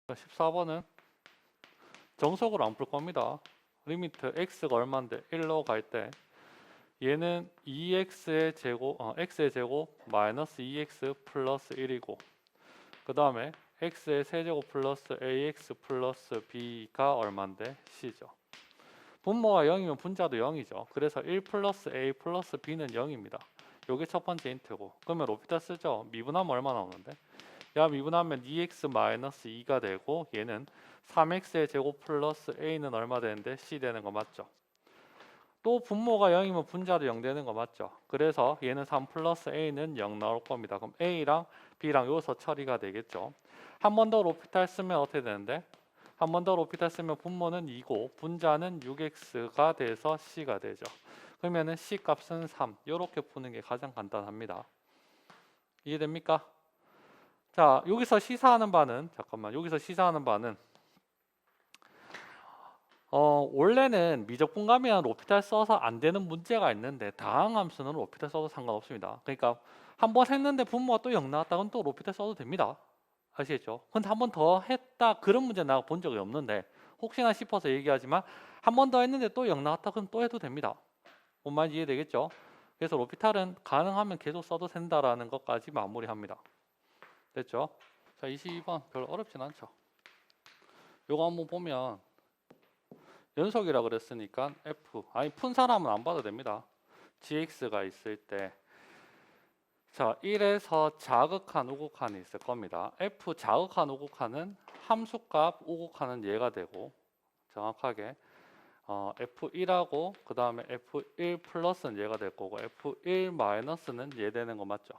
14번은 정석으로 안 풀 겁니다. 리미트 x가 얼마인데 1로 갈 때 얘는 2x의 제곱, x의 제곱 마이너스 2x 플러스 1이고 그 다음에 x의 세제곱 플러스 ax 플러스 b가 얼마인데 c죠. 분모가 0이면 분자도 0이죠. 그래서 1 플러스 a 플러스 b는 0입니다. 요게 첫 번째 힌트고 그러면 로피탈 쓰죠. 미분하면 얼마 나오는데? 야 미분하면 2x 마이너스 2가 되고 얘는 3x의 제곱 플러스 a는 얼마 되는데 c 되는 거 맞죠? 또 분모가 0이면 분자도 0 되는 거 맞죠? 그래서 얘는 3 플러스 a는 0 나올 겁니다. 그럼 a랑 b랑 여기서 처리가 되겠죠. 한 번 더 로피탈 쓰면 어떻게 되는데? 한 번 더 로피탈 쓰면 분모는 2고 분자는 6x가 돼서 c가 되죠. 그러면은 c 값은 3 이렇게 푸는 게 가장 간단합니다. 이해됩니까? 자, 여기서 시사하는 바는 여기서 시사하는 바는 원래는 미적분감이랑 로피탈 써서 안 되는 문제가 있는데 다항함수는 로피탈 써도 상관없습니다. 그러니까 한 번 했는데 분모가 또 0 나왔다 그럼 또 로피탈 써도 됩니다. 아시겠죠? 근데 한 번 더 했다 그런 문제 나와 본 적이 없는데 혹시나 싶어서 얘기하지만 한 번 더 했는데 또 0 나왔다 그럼 또 해도 됩니다. 뭔 말인지 이해되겠죠? 그래서 로피탈은 가능하면 계속 써도 된다라는 것까지 마무리합니다. 됐죠? 자, 22번 별로 어렵진 않죠. 요거 한번 보면 연속이라 그랬으니까 F 푼 사람은 안 봐도 됩니다. GX가 있을 때 자, 1에서 자극한 우극한이 있을 겁니다. F 자극한 우극한은 함수값 우극한은 얘가 되고 정확하게 F1하고 그 다음에 F1 플러스는 얘가 될 거고 F1 마이너스는 얘 되는 거 맞죠?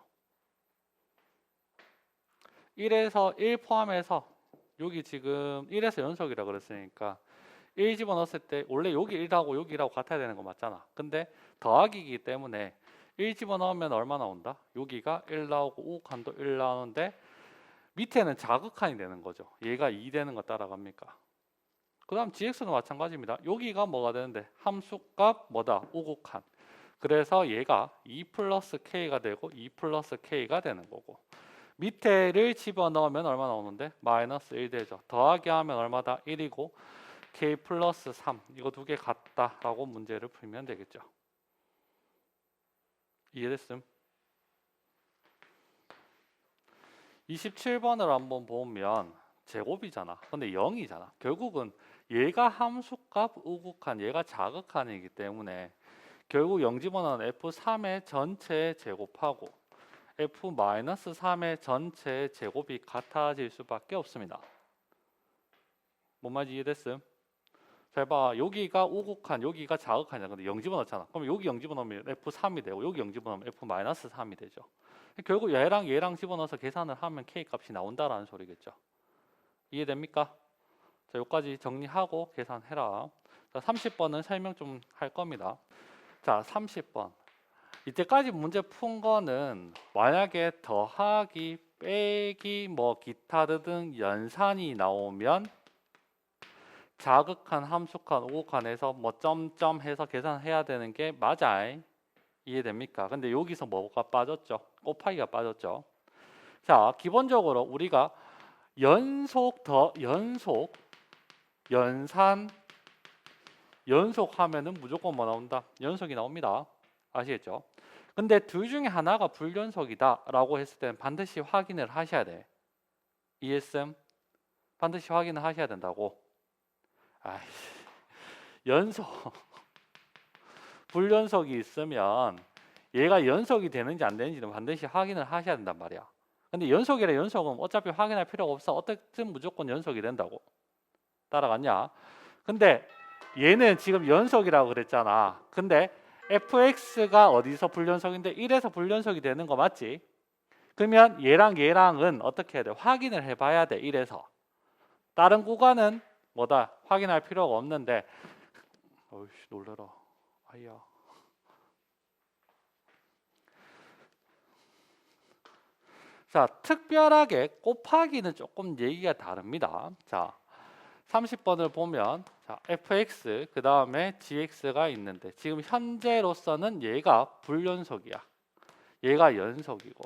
1에서 1 포함해서 여기 지금 1에서 연속이라 그랬으니까 1 집어넣었을 때 원래 여기 1하고 여기 1하고 같아야 되는 거 맞잖아. 근데 더하기이기 때문에 1 집어넣으면 얼마 나온다? 여기가 1 나오고 우극한도 1 나오는데 밑에는 자극한이 되는 거죠. 얘가 2 되는 거 따라갑니까? 그 다음 gx도 마찬가지입니다. 여기가 뭐가 되는데 함수값 뭐다? 우극한. 그래서 얘가 2 플러스 k가 되고 2 플러스 k가 되는 거고 밑에를 집어넣으면 얼마 나오는데? 마이너스 1 되죠. 더하기 하면 얼마다? 1이고 k 플러스 3 이거 두 개 같다라고 문제를 풀면 되겠죠. 이해됐음? 27번을 한번 보면 제곱이잖아. 근데 0이잖아. 결국은 얘가 함수값 우극한 얘가 자극한이기 때문에 결국 0 집어넣은 F3의 전체 제곱하고 F-3의 전체 제곱이 같아질 수밖에 없습니다. 뭔 말인지 이해됐음? 잘 봐. 여기가 우극한, 여기가 자극한이잖아. 근데 0 집어넣잖아. 그럼 여기 0 집어넣으면 F3이 되고 여기 0 집어넣으면 F-3이 되죠. 결국 얘랑 집어넣어서 계산을 하면 K 값이 나온다라는 소리겠죠. 이해됩니까? 자, 여기까지 정리하고 계산해라. 자, 30번은 설명 좀 할 겁니다. 자, 30번. 이때까지 문제 푼 거는 만약에 더하기, 빼기, 뭐 기타 등 연산이 나오면 자극한, 함수칸, 우극한에서 뭐 점점 해서 계산해야 되는 게 맞아. 이해됩니까? 근데 여기서 뭐가 빠졌죠? 곱하기가 빠졌죠. 자, 기본적으로 우리가 연속, 연산, 연속하면은 무조건 뭐 나온다? 연속이 나옵니다. 아시겠죠? 근데 둘 중에 하나가 불연속이다 라고 했을 때는 반드시 확인을 하셔야 돼. 이해했음? 반드시 확인을 하셔야 된다고. 아이씨, 연속 불연속이 있으면 얘가 연속이 되는지 안 되는지는 반드시 확인을 하셔야 된단 말이야. 근데 연속이라 연속은 어차피 확인할 필요가 없어. 어떻든 무조건 연속이 된다고. 따라갔냐? 근데 얘는 지금 연속이라고 그랬잖아. 근데 fx가 어디서 불연속인데 1에서 불연속이 되는 거 맞지? 그러면 얘랑은 어떻게 해야 돼? 확인을 해봐야 돼. 1에서. 다른 구간은 뭐다? 확인할 필요가 없는데 어이씨 놀래라. 아이야. 자, 특별하게 곱하기는 조금 얘기가 다릅니다. 자, 30번을 보면 자, fx 그 다음에 gx가 있는데 지금 현재로서는 얘가 불연속이야. 얘가 연속이고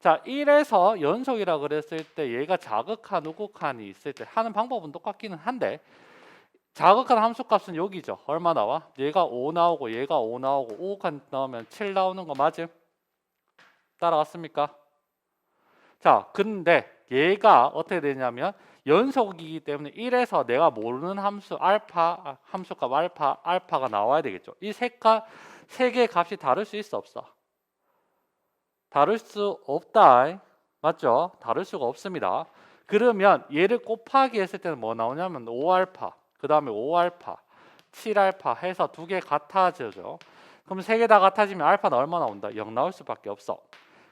자, 1에서 연속이라 그랬을 때 얘가 자극한 우극한이 있을 때 하는 방법은 똑같기는 한데 자극한 함수값은 여기죠. 얼마 나와? 얘가 5 나오고 얘가 5 나오고 우극한 나오면 7 나오는 거 맞음? 따라갔습니까? 자, 근데 얘가 어떻게 되냐면 연속이기 때문에 1에서 내가 모르는 함수 알파, 함수값 알파가 나와야 되겠죠. 이 세 개의 값이 다를 수 있어 없어? 다를 수 없다. 맞죠? 다를 수가 없습니다. 그러면 얘를 곱하기 했을 때는 뭐 나오냐면 5알파, 그 다음에 5알파, 7알파 해서 두 개 같아지죠. 그럼 세 개 다 같아지면 알파는 얼마 나온다? 0 나올 수밖에 없어.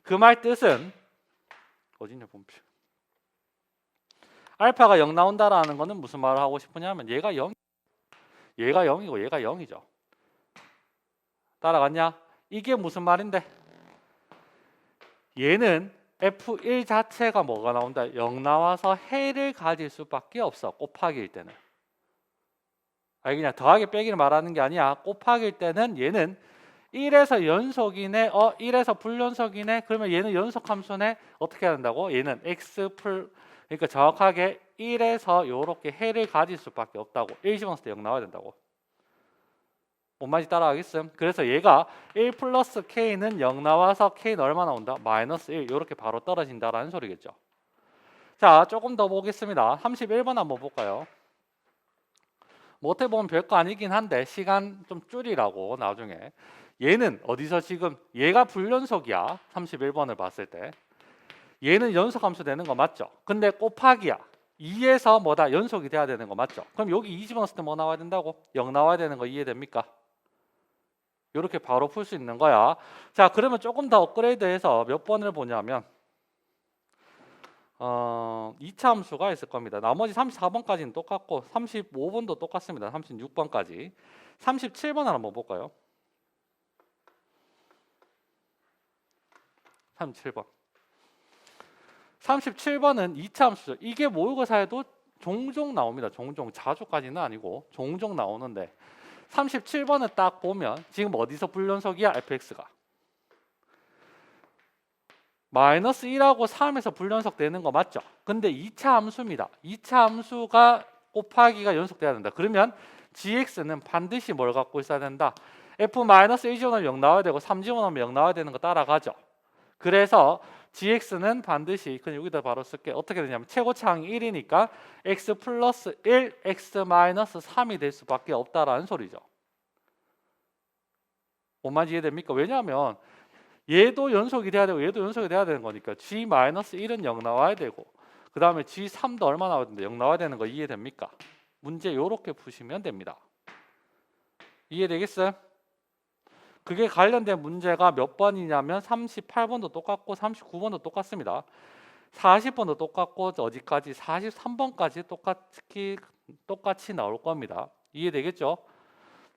그 말 뜻은 어디냐 본표. 알파가 0 나온다라는 거는 무슨 말을 하고 싶으냐면 얘가 0, 얘가 0이고 얘가 0이죠. 따라갔냐? 이게 무슨 말인데? 얘는 F1 자체가 뭐가 나온다? 0 나와서 해를 가질 수밖에 없어. 곱하기일 때는. 아니 그냥 더하기 빼기를 말하는 게 아니야. 곱하기일 때는 얘는 1에서 연속이네. 1에서 불연속이네. 그러면 얘는 연속 함수네. 어떻게 해야 된다고? 얘는 x 그러니까 정확하게 1에서 요렇게 해를 가질 수밖에 없다고. 1 집어넣었을 때 0 나와야 된다고. 뭔 말인지 따라가겠음? 그래서 얘가 1 플러스 k는 0 나와서 k는 얼마 나온다? 마이너스 1 이렇게 바로 떨어진다라는 소리겠죠. 자, 조금 더 보겠습니다. 31번 한번 볼까요? 뭐 어떻게 보면 별거 아니긴 한데 시간 좀 줄이라고 나중에. 얘는 어디서 지금 얘가 불연속이야. 31번을 봤을 때. 얘는 연속함수 되는 거 맞죠? 근데 곱하기야. 2에서 뭐다? 연속이 돼야 되는 거 맞죠? 그럼 여기 2 집어넣었을 때 뭐 나와야 된다고? 0 나와야 되는 거 이해됩니까? 이렇게 바로 풀 수 있는 거야. 자, 그러면 조금 더 업그레이드해서 몇 번을 보냐면 2차 함수가 있을 겁니다. 나머지 34번까지는 똑같고 35번도 똑같습니다. 36번까지. 37번을 한번 볼까요? 37번. 37번은 2차 함수죠. 이게 모의고사에도 종종 나옵니다. 종종, 자주까지는 아니고 종종 나오는데 37번을 딱 보면 지금 어디서 불연속이야? fx가 마이너스 1하고 3에서 불연속 되는 거 맞죠? 근데 2차 함수입니다. 2차 함수가 곱하기가 연속돼야 된다. 그러면 gx는 반드시 뭘 갖고 있어야 된다? f-1 집어넣으면 0 나와야 되고 3 집어넣으면 0 나와야 되는 거 따라가죠. 그래서 gx는 반드시 그냥 여기다 바로 쓸게. 어떻게 되냐면 최고차항이 1이니까 x 플러스 1, x 마이너스 3이 될 수밖에 없다라는 소리죠. 뭔 말인지 이해됩니까? 왜냐하면 얘도 연속이 돼야 되고 얘도 연속이 돼야 되는 거니까 g 마이너스 1은 0 나와야 되고 그 다음에 g3도 얼마 나와야 되는데 0 나와야 되는 거 이해됩니까? 문제 이렇게 푸시면 됩니다. 이해되겠어요? 그게 관련된 문제가 몇 번이냐면 38번도 똑같고 39번도 똑같습니다. 40번도 똑같고 어디까지 43번까지 똑같이 나올 겁니다. 이해되겠죠?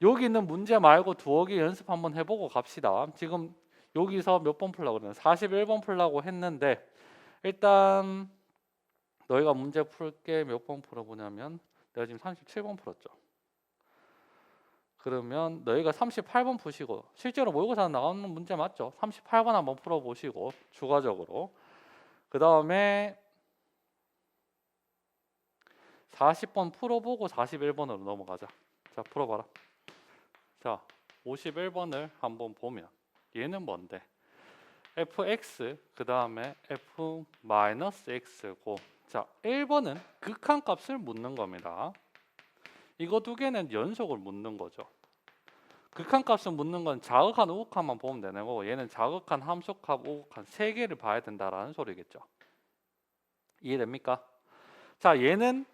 여기 있는 문제 말고 두어 개 연습 한번 해보고 갑시다. 지금 여기서 몇 번 풀라고 그러나 41번 풀라고 했는데 일단 너희가 문제 풀게 몇 번 풀어보냐면 내가 지금 37번 풀었죠. 그러면 너희가 38번 푸시고 실제로 모의고사 나오는 문제 맞죠? 38번 한번 풀어보시고 추가적으로 그 다음에 40번 풀어보고 41번으로 넘어가자. 자, 풀어봐라. 자, 51번을 한번 보면 얘는 뭔데? fx 그 다음에 f-x고 자, 1번은 극한값을 묻는 겁니다. 이거 두 개는 연속을 묻는 거죠. 극한값을 묻는 건 자극한 우극한만 보면 되는 거고 얘는 자극한 함수값, 우극한 세 개를 봐야 된다라는 소리겠죠. 이해됩니까? 자, 얘는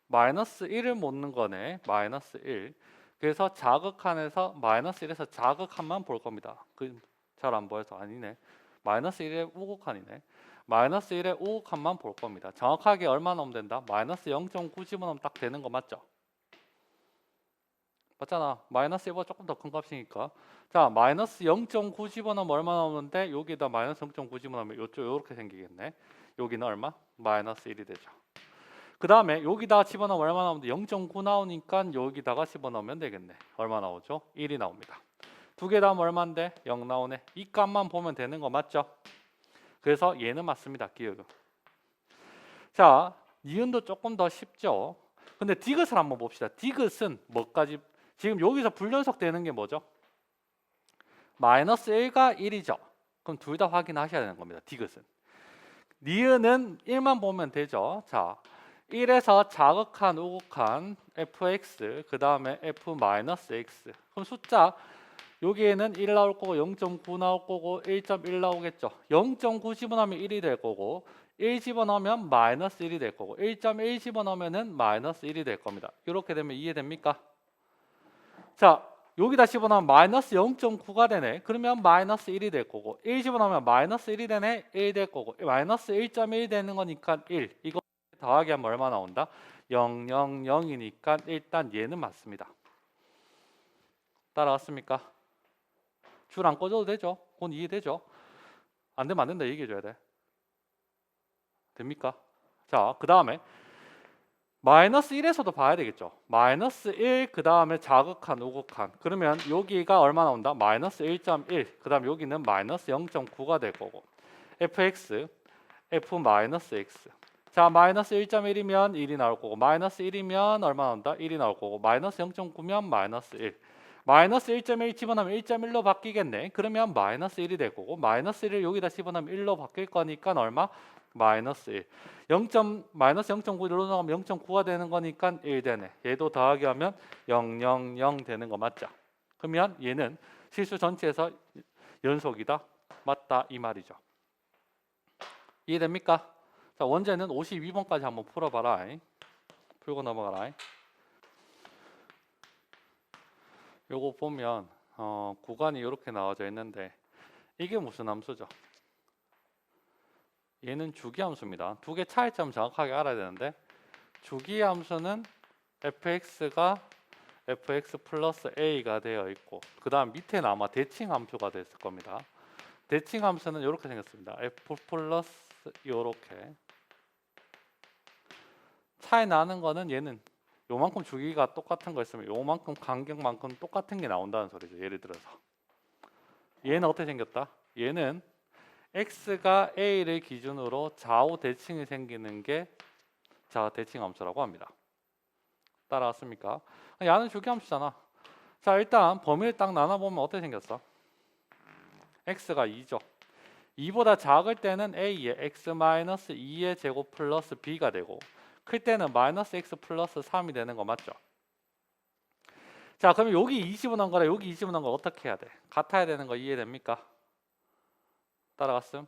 마이너스 1을 묻는 거네. 마이너스 1. 그래서 자극한에서 마이너스 1에서 자극한만 볼 겁니다. 잘 안 보여서 아니네. 마이너스 1의 우극한이네. 마이너스 1의 우극한만 볼 겁니다. 정확하게 얼마 넣으면 된다? 마이너스 0.9 집어넣으면 딱 되는 거 맞죠? 맞잖아. 마이너스 1보다 조금 더 큰 값이니까. 자, 마이너스 0.9 집어넣으면 얼마 나오는데 여기다 마이너스 0.9 집어넣으면 이쪽 이렇게 생기겠네. 여기는 얼마? 마이너스 1이 되죠. 그 다음에 여기다 집어넣으면 얼마 나오는데 0.9 나오니까 여기다가 집어넣으면 되겠네. 얼마 나오죠? 1이 나옵니다. 두 개 다음 얼마인데? 0 나오네. 이 값만 보면 되는 거 맞죠? 그래서 얘는 맞습니다. 기억은. 자, 니은도 조금 더 쉽죠. 근데 디귿을 한번 봅시다. 디귿은 뭐까지? 지금 여기서 불연속 되는 게 뭐죠? 마이너스 1과 1이죠. 그럼 둘 다 확인하셔야 되는 겁니다. 디귿은. 니은은 1만 보면 되죠. 자, 1에서 자극한 우극한 fx 그 다음에 f-x. 그럼 숫자 여기에는 1 나올 거고 0.9 나올 거고 1.1 나오겠죠. 0.9 집어넣으면 1이 될 거고 1 집어넣으면 마이너스 1이 될 거고 1.1 집어넣으면 마이너스 1이 될 겁니다. 이렇게 되면 이해됩니까? 자, 여기다 집어넣으면 마이너스 0.9가 되네. 그러면 마이너스 1이 될 거고 1 집어넣으면 마이너스 1이 되네. 1 될 거고 마이너스 1.1 되는 거니까 1. 이거 더하기 하면 얼마 나온다? 0, 0, 0이니까 일단 얘는 맞습니다. 따라왔습니까? 줄 안 꺼줘도 되죠? 그건 이해되죠? 안 되면 안 된다 얘기해줘야 돼. 됩니까? 자, 그 다음에 마이너스 1에서도 봐야 되겠죠. 마이너스 1, 그 다음에 자극한, 우극한. 그러면 여기가 얼마 나온다? 마이너스 1.1. 그 다음 여기는 마이너스 0.9가 될 거고. fx, f-x. 자, 마이너스 1.1이면 1이 나올 거고, 마이너스 1이면 얼마 나온다? 1이 나올 거고, 마이너스 0.9면 마이너스 1. 마이너스 1.1 집어넣으면 1.1로 바뀌겠네. 그러면 마이너스 1이 될 거고, 마이너스 1을 여기다 집어넣으면 1로 바뀔 거니까 얼마? 마이너스 1. 마이너스 0.9로 나가면 0.9가 되는 거니까 1 되네. 얘도 더하기 하면 0, 0, 0 되는 거 맞죠? 그러면 얘는 실수 전체에서 연속이다. 맞다 이 말이죠. 이해됩니까? 자, 원제는 52번까지 한번 풀어봐라. 풀고 넘어가라. 요거 보면 구간이 이렇게 나와져 있는데 이게 무슨 함수죠? 얘는 주기함수입니다. 두 개 차이점 정확하게 알아야 되는데 주기함수는 fx가 fx 플러스 a가 되어 있고 그 다음 밑에는 아마 대칭함수가 됐을 겁니다. 대칭함수는 이렇게 생겼습니다. f 플러스 이렇게 차이 나는 거는 얘는 요만큼 주기가 똑같은 거 있으면 요만큼 간격만큼 똑같은 게 나온다는 소리죠. 예를 들어서 얘는 어떻게 생겼다? 얘는 x가 a를 기준으로 좌우 대칭이 생기는 게 대칭함수라고 합니다. 따라왔습니까? 야는 주기함수잖아. 자, 일단 범위를 딱 나눠보면 어떻게 생겼어? x가 2죠. 2보다 작을 때는 a의 x-2의 제곱 플러스 b가 되고 클 때는 마이너스 x 플러스 3이 되는 거 맞죠? 자, 그러면 여기 2 집어넣은 거랑 여기 2 집어넣은 거 어떻게 해야 돼? 같아야 되는 거 이해됩니까? 따라갔음?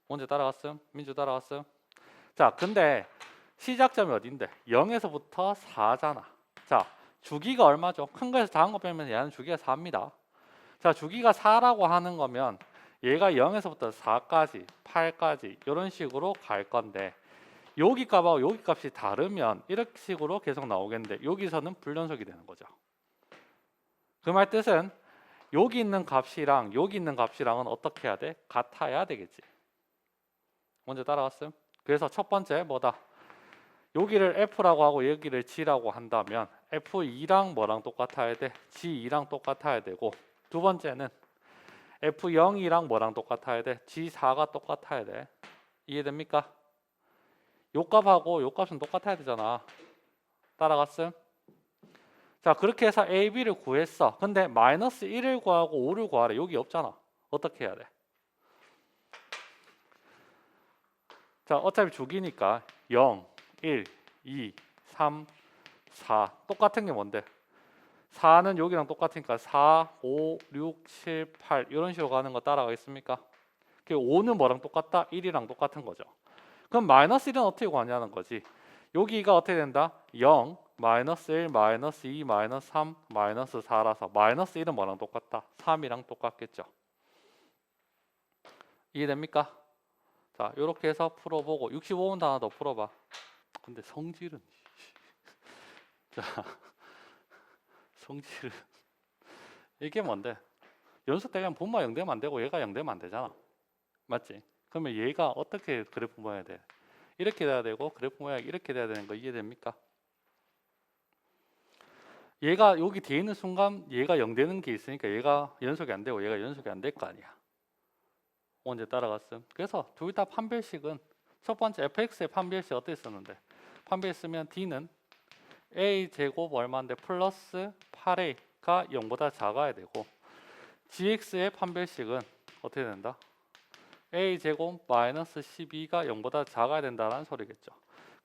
먼저 따라갔음? 민주 따라갔음? 자, 근데 시작점이 어딘데? 0에서부터 4잖아. 자, 주기가 얼마죠? 큰 거에서 작은 거 빼면 얘는 주기가 4입니다. 자, 주기가 4라고 하는 거면 얘가 0에서부터 4까지, 8까지 이런 식으로 갈 건데 여기 값하고 여기 값이 다르면 이렇게 식으로 계속 나오겠는데 여기서는 불연속이 되는 거죠. 그 말 뜻은 여기 있는 값이랑 여기 있는 값이랑은 어떻게 해야 돼? 같아야 되겠지. 먼저 따라갔음? 그래서 첫 번째 뭐다? 여기를 F라고 하고 여기를 G라고 한다면 F2랑 뭐랑 똑같아야 돼? G2랑 똑같아야 되고 두 번째는 F0이랑 뭐랑 똑같아야 돼? G4가 똑같아야 돼. 이해됩니까? 요 값하고 요 값은 똑같아야 되잖아. 따라갔음? 자, 그렇게 해서 A, B를 구했어. 근데 마이너스 1을 구하고 5를 구하래. 여기 없잖아. 어떻게 해야 돼? 자, 어차피 주기니까 0, 1, 2, 3, 4 똑같은 게 뭔데? 4는 여기랑 똑같으니까 4, 5, 6, 7, 8 이런 식으로 가는 거 따라가겠습니까? 5는 뭐랑 똑같다? 1이랑 똑같은 거죠. 그럼 마이너스 1은 어떻게 구하냐는 거지. 여기가 어떻게 된다? 0, 마이너스 1, 마이너스 2, 마이너스 3, 마이너스 4라서 마이너스 1은 뭐랑 똑같다? 3이랑 똑같겠죠. 이해됩니까? 자, 이렇게 해서 풀어보고 65번 하나 더 풀어봐. 근데 성질은 자, 성질은 이게 뭔데? 연속 대면 분모 0되면 안 되고 얘가 0되면 안 되잖아. 맞지? 그러면 얘가 어떻게 그래프 모양이 돼? 이렇게 돼야 되고 그래프 모양이 이렇게 돼야 되는 거 이해됩니까? 얘가 여기 뒤에 있는 순간 얘가 0 되는 게 있으니까 얘가 연속이 안 되고 얘가 연속이 안 될 거 아니야. 문제 따라갔음. 그래서 둘 다 판별식은 첫 번째 fx의 판별식 어떻게 쓰는데 판별 쓰면 d는 a 제곱 얼마인데 플러스 8a가 0보다 작아야 되고 gx의 판별식은 어떻게 된다? a 제곱 마이너스 12가 0보다 작아야 된다는 소리겠죠.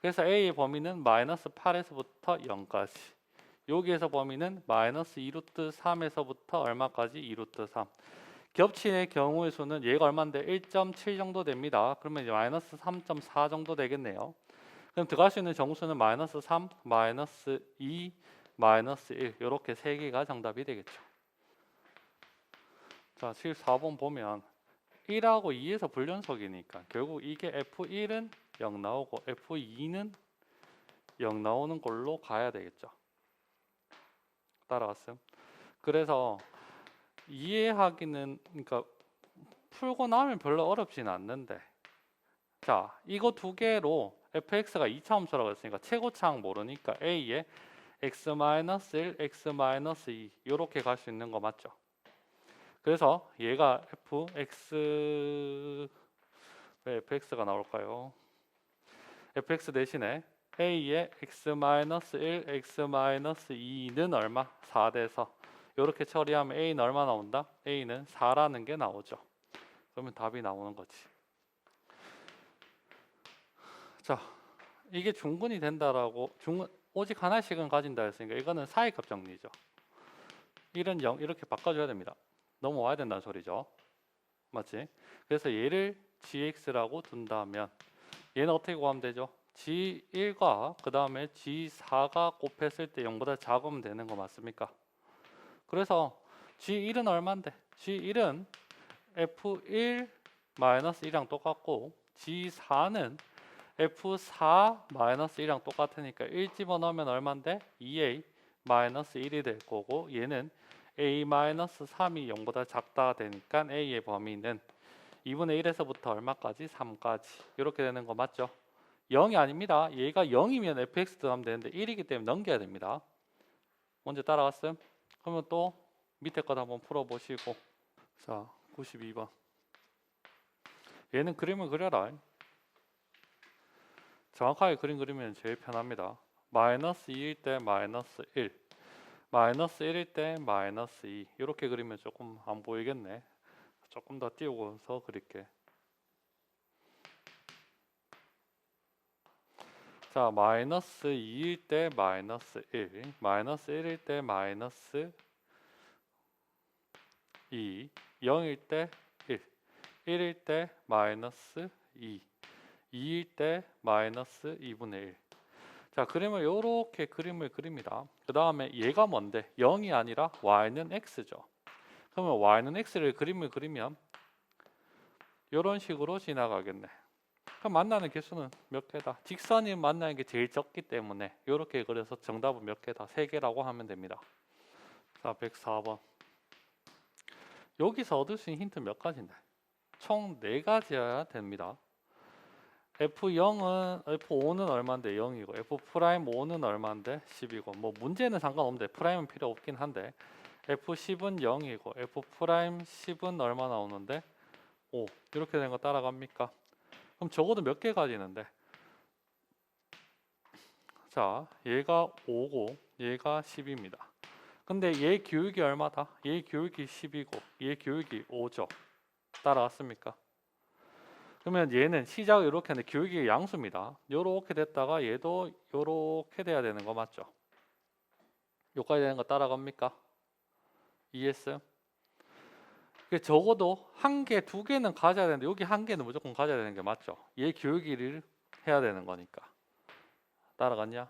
그래서 a의 범위는 마이너스 8에서부터 0까지 여기에서 범위는 마이너스 2루트 3에서부터 얼마까지? 2루트 3 겹친의 경우의 수는 얘가 얼마인데 1.7 정도 됩니다. 그러면 이제 마이너스 3.4 정도 되겠네요. 그럼 들어갈 수 있는 정수는 마이너스 3, 마이너스 2, 마이너스 1 이렇게 세 개가 정답이 되겠죠. 자, 14번 보면 1하고 2에서 불연속이니까 결국 이게 F1은 0 나오고 F2는 0 나오는 걸로 가야 되겠죠. 따라왔음. 그래서 이해하기는 그러니까 풀고 나면 별로 어렵진 않는데 자 이거 두 개로 fx가 2차함수라고 했으니까 최고차항 모르니까 a에 x-1, x-2 이렇게 갈 수 있는 거 맞죠? 그래서 얘가 왜 fx가 나올까요? fx 대신에 a의 x-1, x-2는 얼마? 4대서 이렇게 처리하면 a는 얼마 나온다? a는 4라는 게 나오죠. 그러면 답이 나오는 거지. 자, 이게 중근이 된다라고 오직 하나씩은 가진다 했으니까 이거는 사이값 정리죠. 1은 0 이렇게 바꿔줘야 됩니다. 넘어와야 된다는 소리죠. 맞지? 그래서 얘를 gx라고 둔다면 얘는 어떻게 구하면 되죠? g1과 그 다음에 g4가 곱했을 때 0보다 작으면 되는 거 맞습니까? 그래서 g1은 얼마인데? g1은 f1-1이랑 똑같고 g4는 f4-1이랑 똑같으니까 1 집어넣으면 얼마인데? 2a-1이 될 거고 얘는 a-3이 0보다 작다 되니까 a의 범위는 2분의 1에서부터 얼마까지? 3까지 이렇게 되는 거 맞죠? 0이 아닙니다. 얘가 0이면 fx 들어가면 되는데 1이기 때문에 넘겨야 됩니다. 먼저 따라갔음? 그러면 또 밑에 것 한번 풀어보시고 자 92번 얘는 그림을 그려라. 정확하게 그림 그리면 제일 편합니다. 마이너스 2일 때 마이너스 1 마이너스 1일 때 마이너스 2 이렇게 그리면 조금 안 보이겠네. 조금 더 띄우고서 그릴게. 자 마이너스 2일 때 마이너스 1 마이너스 1일 때 마이너스 2 0일 때 1 1일 때 마이너스 2 2일 때 마이너스 2분의 1 자 그림을 이렇게 그림을 그립니다. 그 다음에 얘가 뭔데? 0이 아니라 y는 x죠. 그러면 y는 x를 그림을 그리면 이런 식으로 지나가겠네. 그럼 만나는 개수는 몇 개다? 직선이 만나는 게 제일 적기 때문에 이렇게 그려서 정답은 몇 개다? 3개라고 하면 됩니다. 자 104번 여기서 얻을 수 있는 힌트 몇 가지인데 총 4가지여야 됩니다. F5는 얼마인데 0이고 F'5는 얼마인데 10이고 뭐 문제는 상관없는데 프라임은 필요 없긴 한데 F10은 0이고 F'10은 얼마 나오는데 5 이렇게 되는 거 따라갑니까? 그럼 적어도 몇 개 가지는데 자 얘가 5고 얘가 10입니다. 근데 얘 교육이 얼마다? 얘 교육이 10이고 얘 교육이 5죠. 따라왔습니까? 그러면 얘는 시작을 이렇게 하는데 교육이 양수입니다. 요렇게 됐다가 얘도 요렇게 돼야 되는 거 맞죠? 요까지 되는 거 따라갑니까? 이해했어요? 적어도 한 개, 두 개는 가져야 되는데 여기 한 개는 무조건 가져야 되는 게 맞죠? 얘 교육을 해야 되는 거니까. 따라갔냐?